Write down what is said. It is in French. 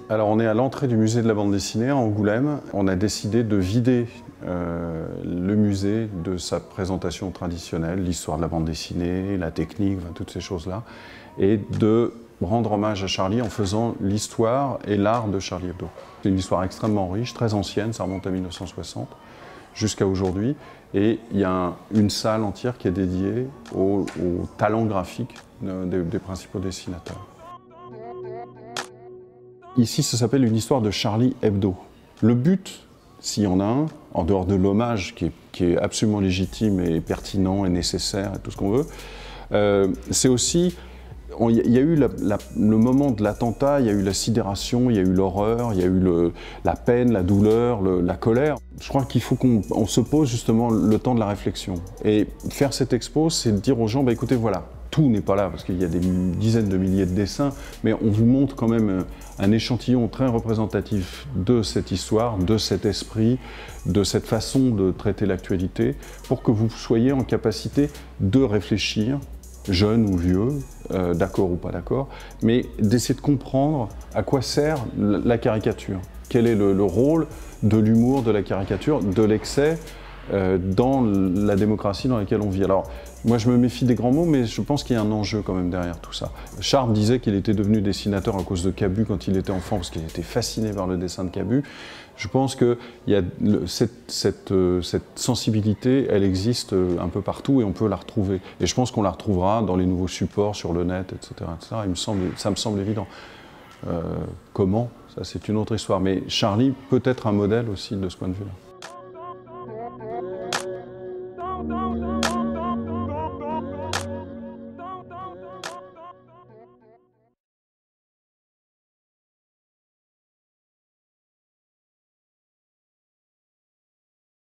Alors on est à l'entrée du musée de la bande dessinée à Angoulême. On a décidé de vider le musée de sa présentation traditionnelle, l'histoire de la bande dessinée, la technique, enfin, toutes ces choses-là, et de rendre hommage à Charlie en faisant l'histoire et l'art de Charlie Hebdo. C'est une histoire extrêmement riche, très ancienne, ça remonte à 1960 jusqu'à aujourd'hui, et il y a une salle entière qui est dédiée au talent graphique des principaux dessinateurs. Ici, ça s'appelle une histoire de Charlie Hebdo. Le but, s'il y en a un, en dehors de l'hommage qui est absolument légitime et pertinent et nécessaire et tout ce qu'on veut, c'est aussi, il y a eu le moment de l'attentat, il y a eu la sidération, il y a eu l'horreur, il y a eu la peine, la douleur, la colère. Je crois qu'il faut qu'on se pose justement le temps de la réflexion. Et faire cette expo, c'est de dire aux gens, bah, écoutez, voilà, tout n'est pas là, parce qu'il y a des dizaines de milliers de dessins, mais on vous montre quand même un échantillon très représentatif de cette histoire, de cet esprit, de cette façon de traiter l'actualité, pour que vous soyez en capacité de réfléchir, jeune ou vieux, d'accord ou pas d'accord, mais d'essayer de comprendre à quoi sert la caricature. Quel est le rôle de l'humour, de la caricature, de l'excès dans la démocratie dans laquelle on vit. Alors, moi je me méfie des grands mots, mais je pense qu'il y a un enjeu quand même derrière tout ça. Charles disait qu'il était devenu dessinateur à cause de Cabu quand il était enfant, parce qu'il était fasciné par le dessin de Cabu. Je pense que cette sensibilité, elle existe un peu partout et on peut la retrouver. Et je pense qu'on la retrouvera dans les nouveaux supports, sur le net, etc. Ça me semble évident. Comment? Ça, c'est une autre histoire. Mais Charlie peut être un modèle aussi de ce point de vue-là.